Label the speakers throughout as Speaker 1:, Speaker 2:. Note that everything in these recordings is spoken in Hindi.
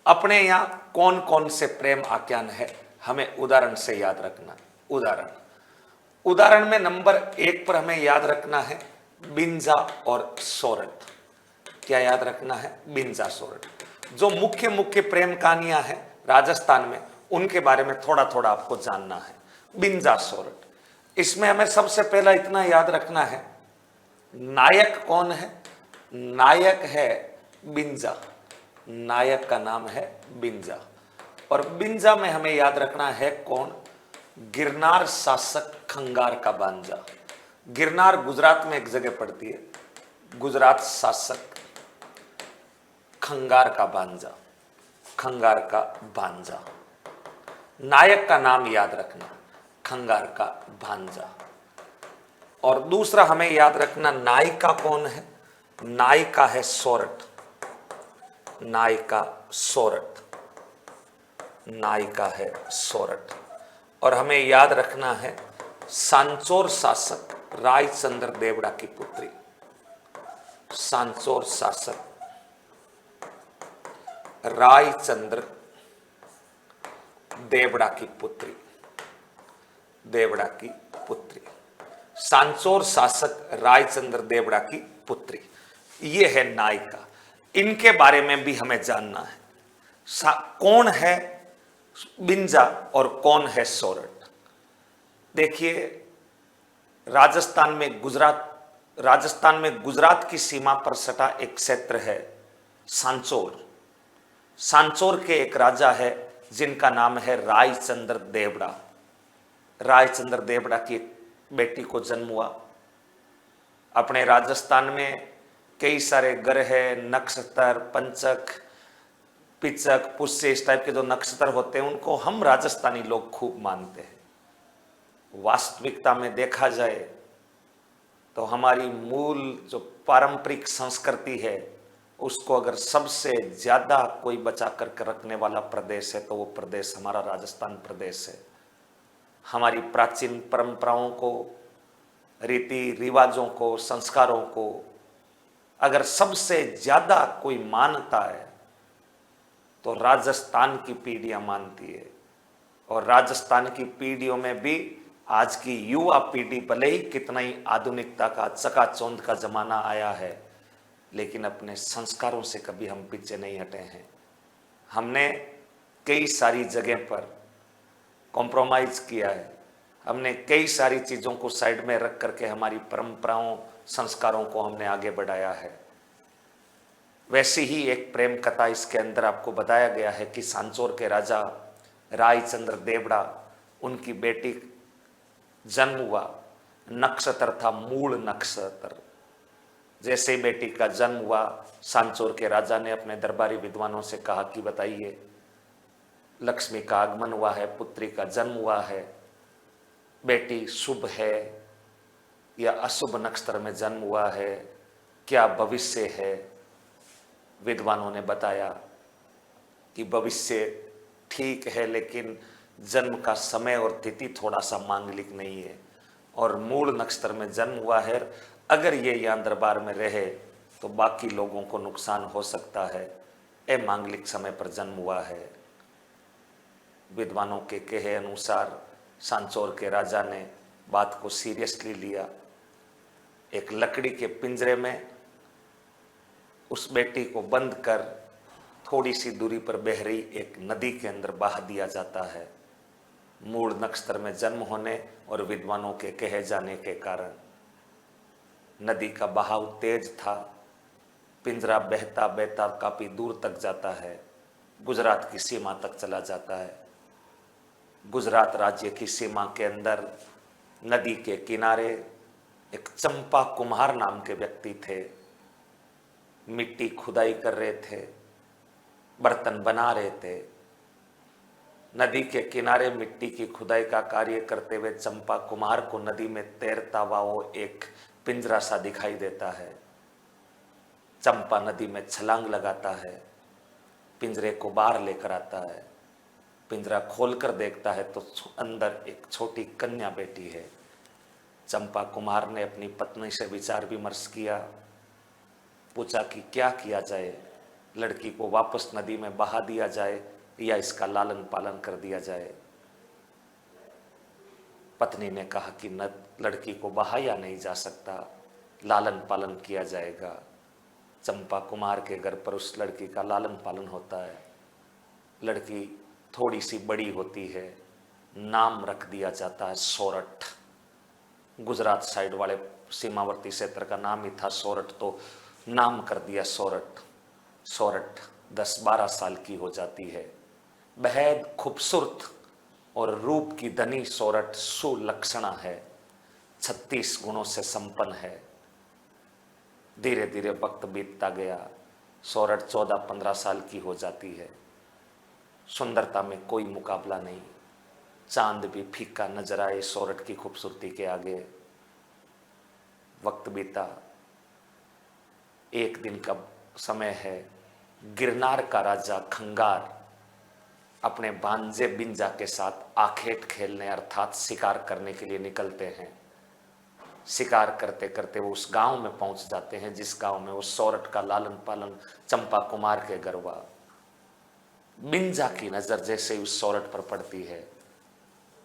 Speaker 1: अपने यहाँ कौन कौन से प्रेम आख्यान है, हमें उदाहरण से याद रखना। उदाहरण उदाहरण में नंबर 1 पर हमें याद रखना है बिंजा और सोरठ। क्या याद रखना है? बिंजा सोरठ। जो मुख्य मुख्य प्रेम कहानियां हैं राजस्थान में, उनके बारे में थोड़ा थोड़ा आपको जानना है। बिंजा सोरठ, इसमें हमें सबसे पहला इतना याद रखना है, नायक कौन है? नायक है बिंजा। नायक का नाम है बिंजा। और बिंजा में हमें याद रखना है कौन? गिरनार शासक खंगार का बांजा। गिरनार गुजरात में एक जगह पड़ती है। गुजरात शासक खंगार का बांजा। खंगार का बांजा। नायक का नाम याद रखना, खंगार का भांजा। और दूसरा हमें याद रखना, नायिका कौन है? नायिका है सोरठ। नायिका सोरठ। नायिका है सोरठ। और हमें याद रखना है सांचौर शासक रायचंद्र देवड़ा की पुत्री। सांचौर शासक रायचंद्र देवड़ा की पुत्री। देवड़ा की पुत्री, सांचौर शासक रायचंद्र देवड़ा की पुत्री, ये है नायिका। इनके बारे में भी हमें जानना है। कौन है बिंजा और कौन है सोरठ? देखिए, राजस्थान में गुजरात की सीमा पर सटा एक क्षेत्र है सांचौर। सांचौर के एक राजा है जिनका नाम है रायचंद्र देवड़ा। रायचंद्र देवड़ा की एक बेटी को जन्म हुआ। अपने राजस्थान में कई सारे ग्रह, नक्षत्र, पंचक, पिचक, पुष्य, इस टाइप के जो नक्षत्र होते हैं उनको हम राजस्थानी लोग खूब मानते हैं। वास्तविकता में देखा जाए तो हमारी मूल जो पारंपरिक संस्कृति है उसको अगर सबसे ज्यादा कोई बचा कर रखने वाला प्रदेश है तो वो प्रदेश हमारा राजस्थान प्रदेश है। हमारी प्राचीन परंपराओं को, रीति रिवाजों को, संस्कारों को अगर सबसे ज्यादा कोई मानता है तो राजस्थान की पीढ़ियां मानती है। और राजस्थान की पीढ़ियों में भी आज की युवा पीढ़ी, भले ही कितना ही आधुनिकता का चकाचौंध का जमाना आया है, लेकिन अपने संस्कारों से कभी हम पीछे नहीं हटे हैं। हमने कई सारी जगह पर कॉम्प्रोमाइज किया है। हमने कई सारी चीज़ों को साइड में रख करके हमारी परंपराओं, संस्कारों को हमने आगे बढ़ाया है। वैसी ही एक प्रेम कथा इसके अंदर आपको बताया गया है कि सांचौर के राजा रायचंद्र देवड़ा, उनकी बेटी जन्म हुआ, नक्षत्र था मूल नक्षत्र। जैसे बेटी का जन्म हुआ, सांचौर के राजा ने अपने दरबारी विद्वानों से कहा कि बताइए, लक्ष्मी का आगमन हुआ है, पुत्री का जन्म हुआ है, बेटी शुभ है या अशुभ नक्षत्र में जन्म हुआ है, क्या भविष्य है? विद्वानों ने बताया कि भविष्य ठीक है, लेकिन जन्म का समय और तिथि थोड़ा सा मांगलिक नहीं है, और मूल नक्षत्र में जन्म हुआ है। अगर ये यहाँ दरबार में रहे तो बाकी लोगों को नुकसान हो सकता है। मांगलिक समय पर जन्म हुआ है। विद्वानों के कहे अनुसार सांचौर के राजा ने बात को सीरियसली लिया। एक लकड़ी के पिंजरे में उस बेटी को बंद कर थोड़ी सी दूरी पर बह रही एक नदी के अंदर बहा दिया जाता है। मूल नक्षत्र में जन्म होने और विद्वानों के कहे जाने के कारण नदी का बहाव तेज था। पिंजरा बहता बहता काफी दूर तक जाता है, गुजरात की सीमा तक चला जाता है। गुजरात राज्य की सीमा के अंदर नदी के किनारे एक चंपा कुम्हार नाम के व्यक्ति थे। मिट्टी खुदाई कर रहे थे, बर्तन बना रहे थे। नदी के किनारे मिट्टी की खुदाई का कार्य करते हुए चंपा कुम्हार को नदी में तैरता हुआ वो एक पिंजरा सा दिखाई देता है। चंपा नदी में छलांग लगाता है, पिंजरे को बाहर लेकर आता है। पिंजरा खोलकर देखता है तो अंदर एक छोटी कन्या बैठी है। चंपा कुमार ने अपनी पत्नी से विचार विमर्श किया, पूछा कि क्या किया जाए। लड़की को वापस नदी में बहा दिया जाए या इसका लालन पालन कर दिया जाए। पत्नी ने कहा कि न लड़की को बहाया नहीं जा सकता, लालन पालन किया जाएगा। चंपा कुमार के घर पर उस लड़की का लालन पालन होता है। लड़की थोड़ी सी बड़ी होती है, नाम रख दिया जाता है सोरठ। गुजरात साइड वाले सीमावर्ती क्षेत्र का नाम ही था सोरठ, तो नाम कर दिया सोरठ। सोरठ 10-12 साल की हो जाती है। बेहद खूबसूरत और रूप की धनी सोरठ सुलक्षणा है, 36 गुणों से संपन्न है। धीरे धीरे वक्त बीतता गया, सोरठ 14-15 साल की हो जाती है। सुंदरता में कोई मुकाबला नहीं, चांद भी फीका नजर आए सोरठ की खूबसूरती के आगे। वक्त बीता, एक दिन का समय है। गिरनार का राजा खंगार अपने भांजे बिंजा के साथ आखेट खेलने अर्थात शिकार करने के लिए निकलते हैं। शिकार करते करते वो उस गांव में पहुंच जाते हैं जिस गांव में वो सोरठ का लालन पालन चंपा कुमार के घर हुआ। बिंजा की नजर जैसे उस सोरठ पर पड़ती है,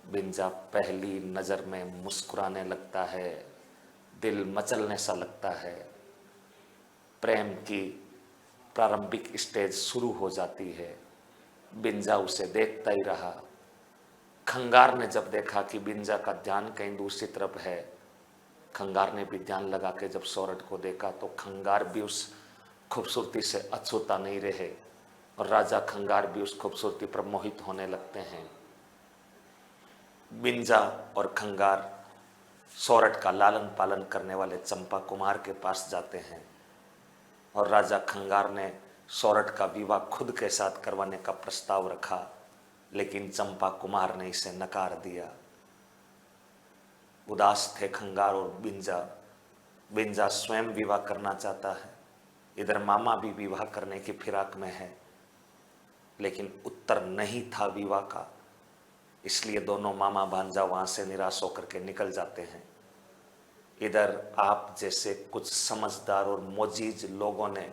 Speaker 1: बिंजा पहली नजर में मुस्कुराने लगता है, दिल मचलने सा लगता है। प्रेम की प्रारंभिक स्टेज शुरू हो जाती है। बिंजा उसे देखता ही रहा। खंगार ने जब देखा कि बिंजा का ध्यान कहीं दूसरी तरफ है, खंगार ने भी ध्यान लगा के जब सोरठ को देखा तो खंगार भी उस खूबसूरती से अछूता नहीं रहे और राजा खंगार भी उस खूबसूरती पर मोहित होने लगते हैं। बिंजा और खंगार सोरठ का लालन पालन करने वाले चंपा कुमार के पास जाते हैं और राजा खंगार ने सोरठ का विवाह खुद के साथ करवाने का प्रस्ताव रखा, लेकिन चंपा कुमार ने इसे नकार दिया। उदास थे खंगार और बिंजा। बिंजा स्वयं विवाह करना चाहता है, इधर मामा भी विवाह करने की फिराक में है, लेकिन उत्तर नहीं था विवाह का। इसलिए दोनों मामा भांजा वहां से निराश होकर के निकल जाते हैं। इधर आप जैसे कुछ समझदार और मोजीज लोगों ने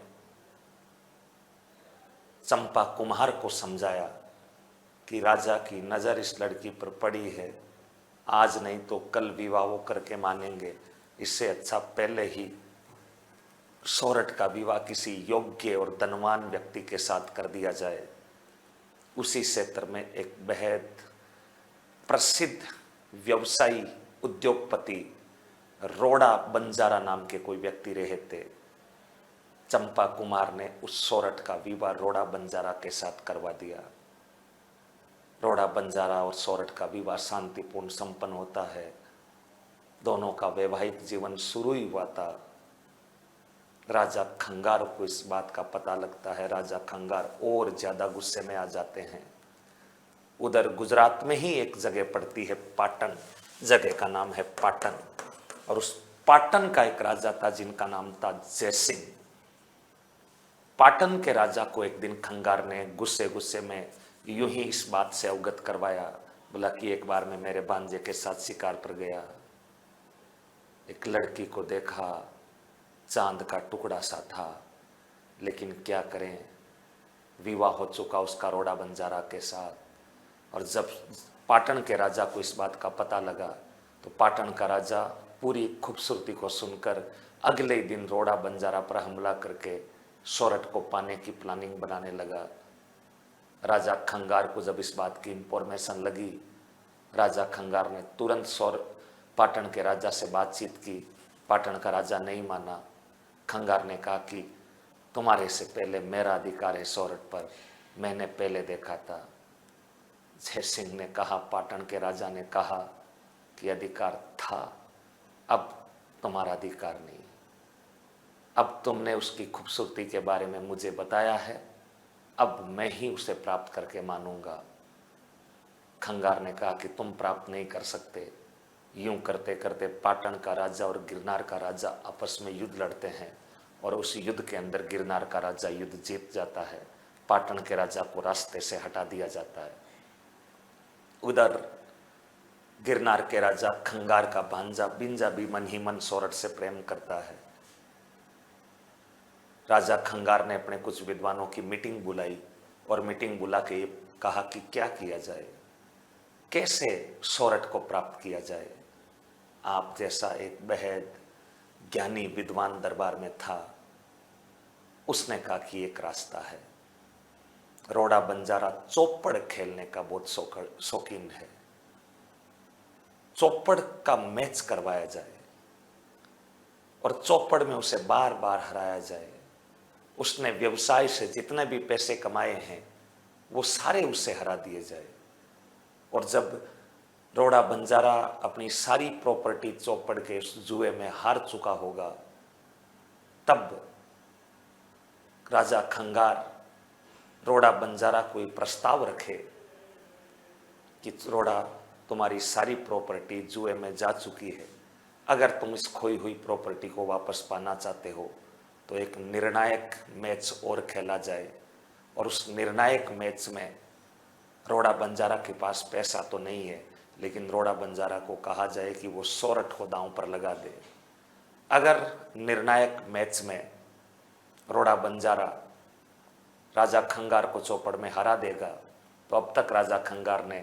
Speaker 1: चंपा कुमार को समझाया कि राजा की नजर इस लड़की पर पड़ी है, आज नहीं तो कल विवाह वो करके मानेंगे, इससे अच्छा पहले ही सोरठ का विवाह किसी योग्य और धनवान व्यक्ति के साथ कर दिया जाए। उसी क्षेत्र में एक बेहद प्रसिद्ध व्यवसायी उद्योगपति रोड़ा बंजारा नाम के कोई व्यक्ति रहे थे। चंपा कुमार ने उस सोरठ का विवाह रोड़ा बंजारा के साथ करवा दिया। रोड़ा बंजारा और सोरठ का विवाह शांतिपूर्ण संपन्न होता है। दोनों का वैवाहिक जीवन शुरू ही हुआ था। राजा खंगार को इस बात का पता लगता है। राजा खंगार और ज्यादा गुस्से में आ जाते हैं। उधर गुजरात में ही एक जगह पड़ती है पाटन, जगह का नाम है पाटन, और उस पाटन का एक राजा था जिनका नाम था जयसिंह। पाटन के राजा को एक दिन खंगार ने गुस्से गुस्से में यूं ही इस बात से अवगत करवाया। बोला कि एक बार मैं मेरे भांजे के साथ शिकार पर गया, एक लड़की को देखा, चांद का टुकड़ा सा था, लेकिन क्या करें, विवाह हो चुका उसका रोड़ा बंजारा के साथ। और जब पाटन के राजा को इस बात का पता लगा तो पाटन का राजा पूरी खूबसूरती को सुनकर अगले दिन रोड़ा बंजारा पर हमला करके सोरठ को पाने की प्लानिंग बनाने लगा। राजा खंगार को जब इस बात की इंफॉर्मेशन लगी, राजा खंगार ने तुरंत पाटन के राजा से बातचीत की। पाटन का राजा नहीं माना। खंगार ने कहा कि तुम्हारे से पहले मेरा अधिकार है सोरठ पर, मैंने पहले देखा था। जयसिंह ने कहा, पाटन के राजा ने कहा कि अधिकार था, अब तुम्हारा अधिकार नहीं। अब तुमने उसकी खूबसूरती के बारे में मुझे बताया है, अब मैं ही उसे प्राप्त करके मानूंगा। खंगार ने कहा कि तुम प्राप्त नहीं कर सकते। यूं करते करते पाटन का राजा और गिरनार का राजा आपस में युद्ध लड़ते हैं और उस युद्ध के अंदर गिरनार का राजा युद्ध जीत जाता है। पाटन के राजा को रास्ते से हटा दिया जाता है। उधर गिरनार के राजा खंगार का भांजा बिंजा भी मन ही मन सोरठ से प्रेम करता है। राजा खंगार ने अपने कुछ विद्वानों की मीटिंग बुलाई और मीटिंग बुला के ये कहा कि क्या किया जाए, कैसे सोरठ को प्राप्त किया जाए। आप जैसा एक बेहद ज्ञानी विद्वान दरबार में था, उसने कहा कि एक रास्ता है। रोड़ा बंजारा चौपड़ खेलने का बहुत शौकीन है, चौपड़ का मैच करवाया जाए और चौपड़ में उसे बार बार हराया जाए। उसने व्यवसाय से जितने भी पैसे कमाए हैं वो सारे उससे हरा दिए जाए। और जब रोड़ा बंजारा अपनी सारी प्रॉपर्टी चौपड़ के जुए में हार चुका होगा, तब राजा खंगार रोड़ा बंजारा कोई प्रस्ताव रखे कि रोड़ा, तुम्हारी सारी प्रॉपर्टी जुए में जा चुकी है, अगर तुम इस खोई हुई प्रॉपर्टी को वापस पाना चाहते हो तो एक निर्णायक मैच और खेला जाए। और उस निर्णायक मैच में रोड़ा बंजारा के पास पैसा तो नहीं है, लेकिन रोड़ा बंजारा को कहा जाए कि वो सोरठ को दांव पर लगा दे। अगर निर्णायक मैच में रोड़ा बंजारा राजा खंगार को चौपड़ में हरा देगा तो अब तक राजा खंगार ने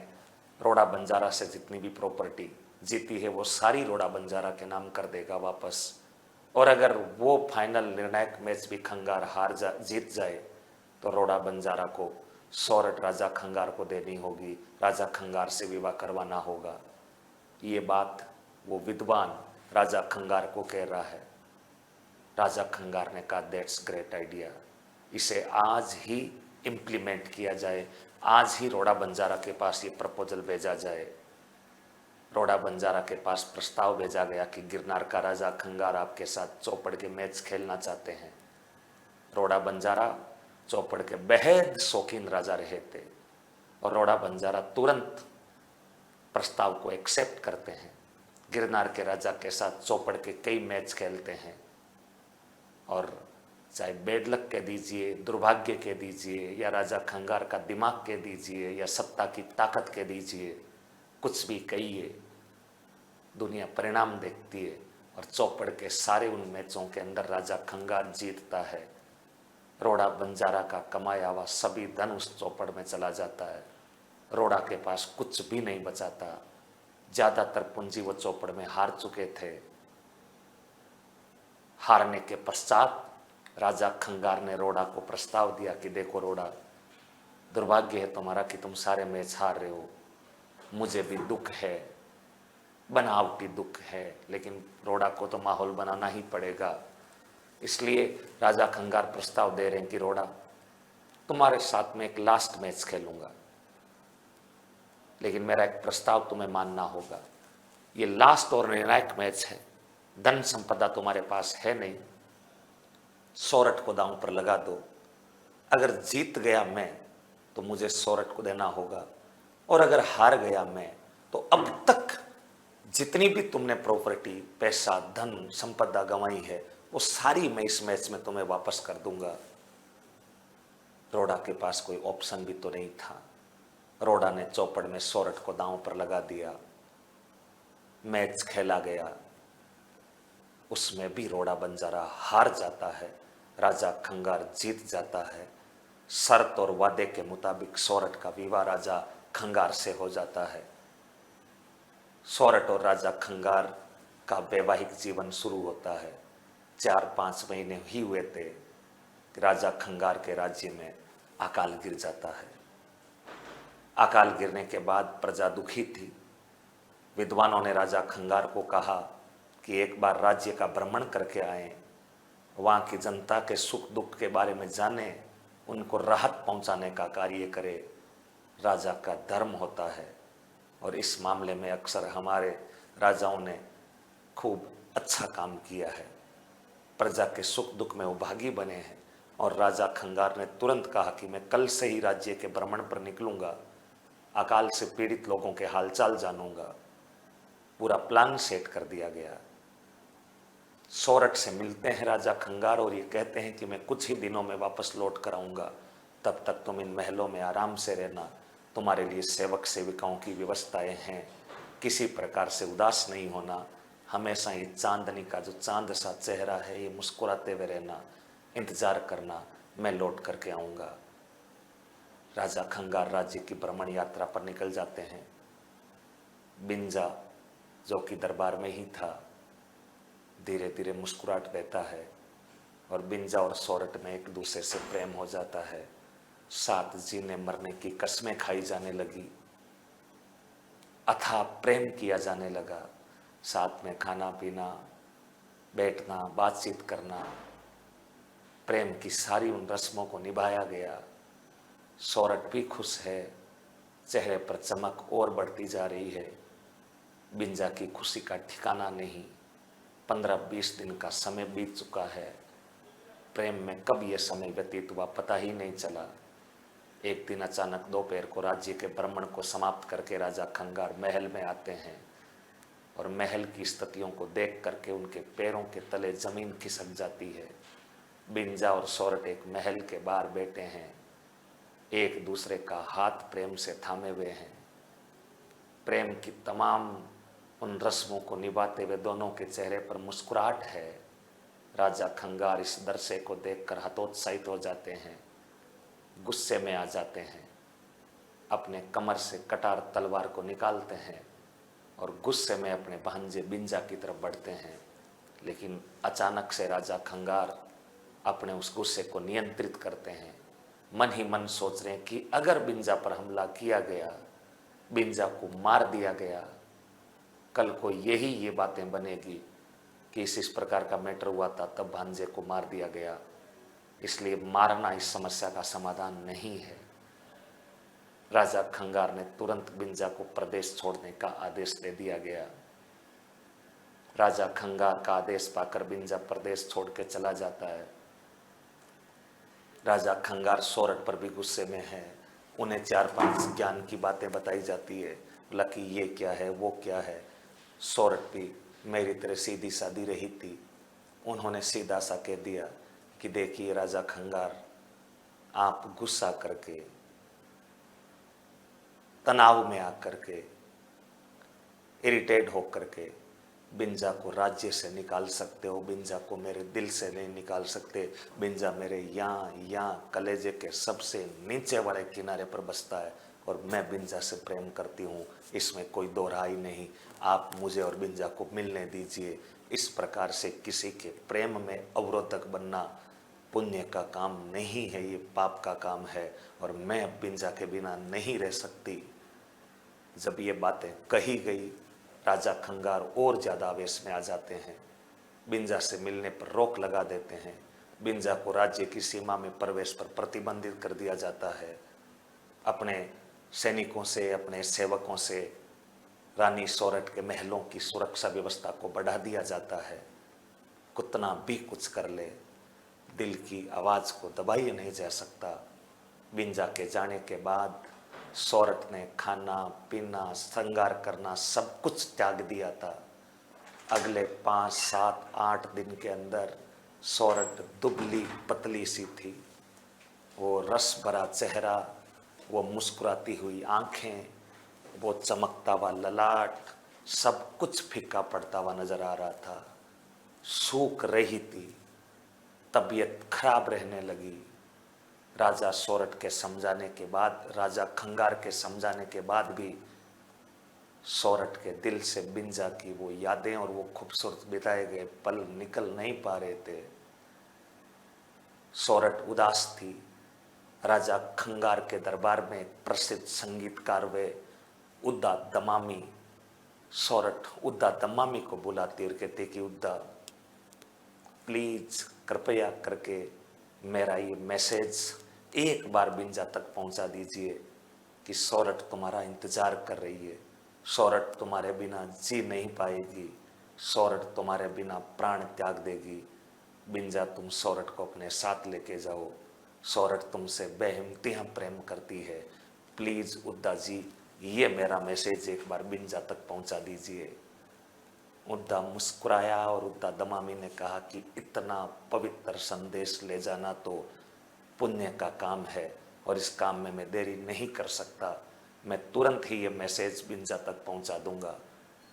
Speaker 1: रोड़ा बंजारा से जितनी भी प्रॉपर्टी जीती है वो सारी रोड़ा बंजारा के नाम कर देगा वापस। और अगर वो फाइनल निर्णायक मैच भी खंगार जीत जाए तो रोड़ा बंजारा को सोरठ राजा खंगार को देनी होगी, राजा खंगार से विवाह करवाना होगा। ये बात वो विद्वान राजा खंगार को कह रहा है। राजा खंगार ने कहा दैट्स ग्रेट आइडिया, इसे आज ही इम्प्लीमेंट किया जाए, आज ही रोड़ा बंजारा के पास ये प्रपोजल भेजा जाए। रोड़ा बंजारा के पास प्रस्ताव भेजा गया कि गिरनार का राजा खंगार आपके साथ चौपड़ के मैच खेलना चाहते हैं। रोड़ा बंजारा चौपड़ के बेहद शौकीन राजा रहे थे और रोड़ा बंजारा तुरंत प्रस्ताव को एक्सेप्ट करते हैं। गिरनार के राजा के साथ चौपड़ के कई मैच खेलते हैं और चाहे बेड लक कह दीजिए, दुर्भाग्य कह दीजिए, या राजा खंगार का दिमाग कह दीजिए, या सत्ता की ताकत कह दीजिए, कुछ भी कहिए, दुनिया परिणाम देखती है और चौपड़ के सारे उन मैचों के अंदर राजा खंगार जीतता है। रोड़ा बंजारा का कमाया हुआ सभी धन उस चौपड़ में चला जाता है। रोड़ा के पास कुछ भी नहीं बचाता, ज्यादातर पूंजी वो चौपड़ में हार चुके थे। हारने के पश्चात राजा खंगार ने रोड़ा को प्रस्ताव दिया कि देखो रोड़ा, दुर्भाग्य है तुम्हारा कि तुम सारे मैच हार रहे हो, मुझे भी दुख है, बनावटी दुख है, लेकिन रोड़ा को तो माहौल बनाना ही पड़ेगा। इसलिए राजा खंगार प्रस्ताव दे रहे हैं कि रोड़ा, तुम्हारे साथ में एक लास्ट मैच खेलूंगा, लेकिन मेरा एक प्रस्ताव तुम्हें मानना होगा। ये लास्ट और निर्णायक मैच है, धन संपदा तुम्हारे पास है नहीं, सोरठ को दांव पर लगा दो। अगर जीत गया मैं तो मुझे सोरठ को देना होगा, और अगर हार गया मैं तो अब तक जितनी भी तुमने प्रॉपर्टी, पैसा, धन संपदा गंवाई है वो सारी मैं इस मैच में तुम्हें वापस कर दूंगा। रोड़ा के पास कोई ऑप्शन भी तो नहीं था। रोड़ा ने चौपड़ में सोरठ को दांव पर लगा दिया, मैच खेला गया, उसमें भी रोड़ा बंजारा हार जाता है, राजा खंगार जीत जाता है। शर्त और वादे के मुताबिक सोरठ का विवाह राजा खंगार से हो जाता है। सोरठ और राजा खंगार का वैवाहिक जीवन शुरू होता है। 4-5 महीने ही हुए थे कि राजा खंगार के राज्य में अकाल गिर जाता है। अकाल गिरने के बाद प्रजा दुखी थी। विद्वानों ने राजा खंगार को कहा कि एक बार राज्य का भ्रमण करके आए, वहाँ की जनता के सुख दुख के बारे में जाने, उनको राहत पहुँचाने का कार्य करे। राजा का धर्म होता है और इस मामले में अक्सर हमारे राजाओं ने खूब अच्छा काम किया है, प्रजा के सुख दुख में वो भागी बने हैं। और राजा खंगार ने तुरंत कहा कि मैं कल से ही राज्य के भ्रमण पर निकलूंगा, अकाल से पीड़ित लोगों के हालचाल जानूंगा। पूरा प्लान सेट कर दिया गया। सोरठ से मिलते हैं राजा खंगार और ये कहते हैं कि मैं कुछ ही दिनों में वापस लौट कर आऊँगा, तब तक तुम इन महलों में आराम से रहना, तुम्हारे लिए सेवक सेविकाओं की व्यवस्थाएं हैं, किसी प्रकार से उदास नहीं होना, हमेशा ये चांदनी का जो चांद सा चेहरा है ये मुस्कुराते हुए रहना। इंतजार करना, मैं लौट करके आऊँगा। राजा खंगार राज्य की भ्रमण यात्रा पर निकल जाते हैं। बिंजा जो कि दरबार में ही था, धीरे धीरे मुस्कुराहट देता है और बिंजा और सोरठ में एक दूसरे से प्रेम हो जाता है। साथ जीने मरने की कस्में खाई जाने लगी, अथाह प्रेम किया जाने लगा। साथ में खाना पीना, बैठना, बातचीत करना, प्रेम की सारी उन रस्मों को निभाया गया। सोरठ भी खुश है, चेहरे पर चमक और बढ़ती जा रही है। बिंजा की खुशी का ठिकाना नहीं। 15-20 दिन का समय बीत चुका है। प्रेम में कब यह समय व्यतीत हुआ पता ही नहीं चला। एक दिन अचानक दोपहर को राज्य के भ्रमण को समाप्त करके राजा खंगार महल में आते हैं और महल की स्थितियों को देख करके उनके पैरों के तले जमीन खिसक जाती है। बिंजा और सोरठ एक महल के बाहर बैठे हैं, एक दूसरे का हाथ प्रेम से थामे हुए हैं। प्रेम की तमाम उन रस्मों को निभाते हुए दोनों के चेहरे पर मुस्कुराहट है। राजा खंगार इस दृश्य को देखकर हतोत्साहित हो जाते हैं, गुस्से में आ जाते हैं, अपने कमर से कटार तलवार को निकालते हैं और गुस्से में अपने भांजे बिंजा की तरफ बढ़ते हैं। लेकिन अचानक से राजा खंगार अपने उस गुस्से को नियंत्रित करते हैं। मन ही मन सोच रहे हैं कि अगर बिंजा पर हमला किया गया, बिंजा को मार दिया गया, कल को ये बातें बनेगी कि इस प्रकार का मैटर हुआ था, तब भांजे को मार दिया गया। इसलिए मारना इस समस्या का समाधान नहीं है। राजा खंगार ने तुरंत बिंजा को प्रदेश छोड़ने का आदेश दे दिया गया। राजा खंगार का आदेश पाकर बिंजा प्रदेश छोड़ के चला जाता है। राजा खंगार सोरठ पर भी गुस्से में है। उन्हें 4-5 ज्ञान की बातें बताई जाती है, बोला कि ये क्या है, वो क्या है। सोरठ भी मेरी तरह सीधी सादी रही थी। उन्होंने सीधा सा कह दिया कि देखिए राजा खंगार, आप गुस्सा करके, तनाव में आकर के, इरिटेट होकर के बिंजा को राज्य से निकाल सकते हो, बिंजा को मेरे दिल से नहीं निकाल सकते। बिंजा मेरे यहाँ कलेजे के सबसे नीचे वाले किनारे पर बसता है और मैं बिंजा से प्रेम करती हूँ, इसमें कोई दो राय नहीं। आप मुझे और बिंजा को मिलने दीजिए। इस प्रकार से किसी के प्रेम में अवरोधक बनना पुण्य का काम नहीं है, ये पाप का काम है और मैं बिंजा के बिना नहीं रह सकती। जब ये बातें कही गई, राजा खंगार और ज्यादा आवेश में आ जाते हैं। बिंजा से मिलने पर रोक लगा देते हैं। बिंजा को राज्य की सीमा में प्रवेश पर प्रतिबंधित कर दिया जाता है। अपने सैनिकों से, अपने सेवकों से रानी सोरठ के महलों की सुरक्षा व्यवस्था को बढ़ा दिया जाता है। कितना भी कुछ कर ले, दिल की आवाज को दबाया नहीं जा सकता। बिंजा के जाने के बाद सोरठ ने खाना पीना, श्रृंगार करना सब कुछ त्याग दिया था। अगले 5, 7, 8 दिन के अंदर सोरठ दुबली पतली सी थी। वो रस भरा चेहरा, वो मुस्कुराती हुई आंखें, वो चमकता हुआ ललाट, सब कुछ फीका पड़ता हुआ नजर आ रहा था। सूख रही थी, तबीयत खराब रहने लगी। राजा सोरठ के समझाने के बाद, राजा खंगार के समझाने के बाद भी सोरठ के दिल से बिंजा की वो यादें और वो खूबसूरत बिताए गए पल निकल नहीं पा रहे थे। सोरठ उदास थी। राजा खंगार के दरबार में प्रसिद्ध संगीतकार वे उद्दा दमामी, सोरठ उद्दा दमामी को बुलाती और कहती कि उद्दा प्लीज कृपया करके मेरा ये मैसेज एक बार बिंजा तक पहुंचा दीजिए कि सोरठ तुम्हारा इंतजार कर रही है, सोरठ तुम्हारे बिना जी नहीं पाएगी, सोरठ तुम्हारे बिना प्राण त्याग देगी। बिंजा तुम सोरठ को अपने साथ लेके जाओ, सोरठ तुमसे बेहिम्मतियां प्रेम करती है। प्लीज उद्दा जी, ये मेरा मैसेज एक बार बिंजा तक पहुंचा दीजिए। उद्दा मुस्कुराया और उद्दा दमामी ने कहा कि इतना पवित्र संदेश ले जाना तो पुण्य का काम है और इस काम में मैं देरी नहीं कर सकता। मैं तुरंत ही ये मैसेज बिंजा तक पहुंचा दूंगा।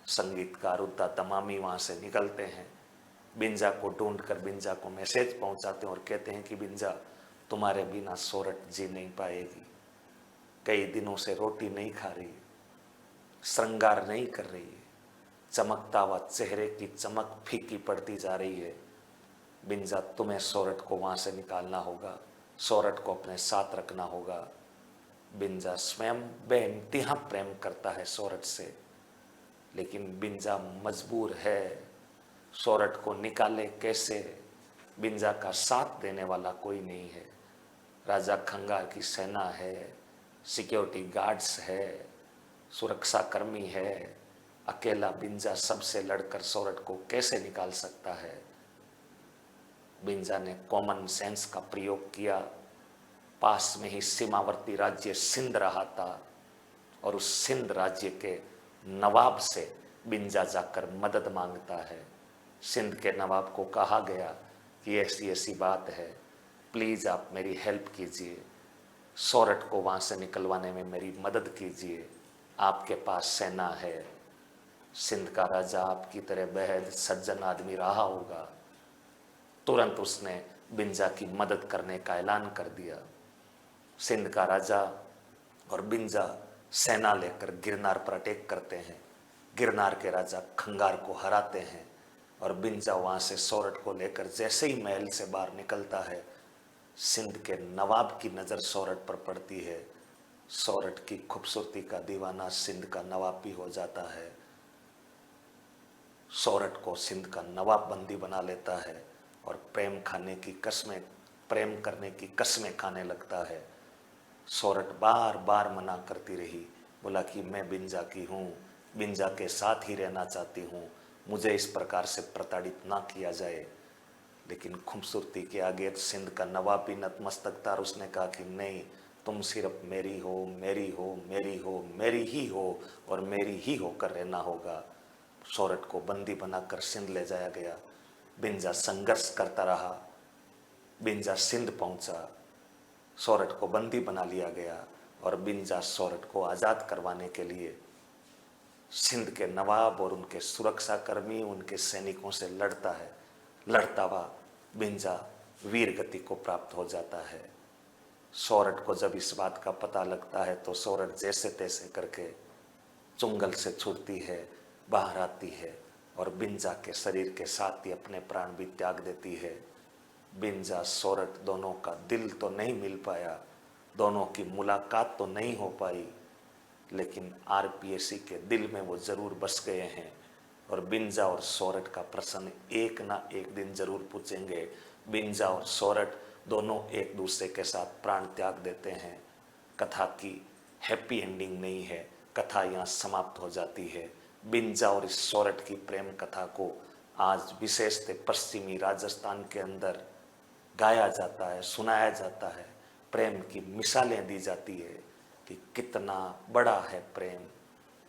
Speaker 1: संगीतकार उद्दा दमामी वहां से निकलते हैं। बिंजा को ढूंढकर बिंजा को मैसेज पहुंचाते हैं और कहते हैं कि बिंजा तुम्हारे बिना सोरठ जी नहीं पाएगी, कई दिनों से रोटी नहीं खा रही, श्रृंगार नहीं कर रही है, चमकता हुआ चेहरे की चमक फीकी पड़ती जा रही है। बिंजा तुम्हें सोरठ को वहां से निकालना होगा, सोरठ को अपने साथ रखना होगा। बिंजा स्वयं बेइंतहा प्रेम करता है सोरठ से, लेकिन बिंजा मजबूर है। सोरठ को निकाले कैसे? बिंजा का साथ देने वाला कोई नहीं है। राजा खंगार की सेना है, सिक्योरिटी गार्ड्स है, सुरक्षा कर्मी है। अकेला बिंजा सबसे लड़कर सोरठ को कैसे निकाल सकता है? बिंजा ने कॉमन सेंस का प्रयोग किया। पास में ही सीमावर्ती राज्य सिंध रहा था और उस सिंध राज्य के नवाब से बिंजा जाकर मदद मांगता है। सिंध के नवाब को कहा गया कि ऐसी ऐसी बात है, प्लीज आप मेरी हेल्प कीजिए, सोरठ को वहां से निकलवाने में मेरी मदद कीजिए, आपके पास सेना है। सिंध का राजा आपकी तरह बेहद सज्जन आदमी रहा होगा। तुरंत उसने बिंजा की मदद करने का ऐलान कर दिया। सिंध का राजा और बिंजा सेना लेकर गिरनार पर अटैक करते हैं। गिरनार के राजा खंगार को हराते हैं और बिंजा वहां से सोरठ को लेकर जैसे ही महल से बाहर निकलता है, सिंध के नवाब की नजर सोरठ पर पड़ती है। सोरठ की खूबसूरती का दीवाना सिंध का नवाब भी हो जाता है। सोरठ को सिंध का नवाब बंदी बना लेता है और प्रेम करने की कसमें खाने लगता है। सोरठ बार बार मना करती रही, बोला कि मैं बिंजा की हूँ, बिंजा के साथ ही रहना चाहती हूँ, मुझे इस प्रकार से प्रताड़ित ना किया जाए। लेकिन खूबसूरती के आगे सिंध का नवाब भी नतमस्तक था और उसने कहा कि नहीं, तुम सिर्फ मेरी हो, मेरी हो, मेरी हो, मेरी ही हो और मेरी ही होकर रहना होगा। सोरठ को बंदी बनाकर सिंध ले जाया गया। बिंजा संघर्ष करता रहा। बिंजा सिंध पहुंचा, सोरठ को बंदी बना लिया गया और बिंजा सोरठ को आजाद करवाने के लिए सिंध के नवाब और उनके सुरक्षा कर्मी, उनके सैनिकों से लड़ता है। लड़ता हुआ बिंजा वीर गति को प्राप्त हो जाता है। सोरठ को जब इस बात का पता लगता है तो सोरठ जैसे तैसे करके चुंगल से छूटती है, बाहर आती है और बिंजा के शरीर के साथ ही अपने प्राण भी त्याग देती है। बिंजा सोरठ दोनों का दिल तो नहीं मिल पाया, दोनों की मुलाकात तो नहीं हो पाई, लेकिन आरपीएसी के दिल में वो जरूर बस गए हैं और बिंजा और सोरठ का प्रश्न एक ना एक दिन जरूर पूछेंगे। बिंजा और सोरठ दोनों एक दूसरे के साथ प्राण त्याग देते हैं। कथा की हैप्पी एंडिंग नहीं है, कथा यहाँ समाप्त हो जाती है। बिंजा और इस सोरठ की प्रेम कथा को आज विशेषतः पश्चिमी राजस्थान के अंदर गाया जाता है, सुनाया जाता है, प्रेम की मिसालें दी जाती है कि कितना बड़ा है प्रेम,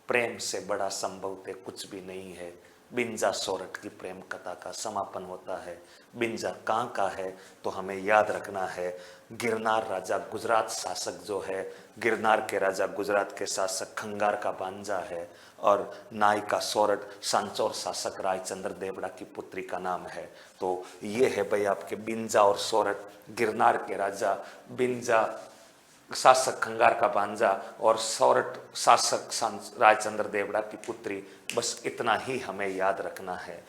Speaker 1: प्रेम से बड़ा संभवतः कुछ भी नहीं है। बिंजा सोरठ की प्रेम कथा का समापन होता है। बिंजा कहाँ का है तो हमें याद रखना है, गिरनार राजा गुजरात शासक जो है, गिरनार के राजा गुजरात के शासक खंगार का भांजा है और नायिका सोरठ सांचौर शासक रायचंद्र देवड़ा की पुत्री का नाम है। तो ये है भाई आपके बिंजा और सोरठ, गिरनार के राजा, बिंजा शासक खंगार का भांजा और सोरठ शासक रायचंद्र देवड़ा की पुत्री। बस इतना ही हमें याद रखना है।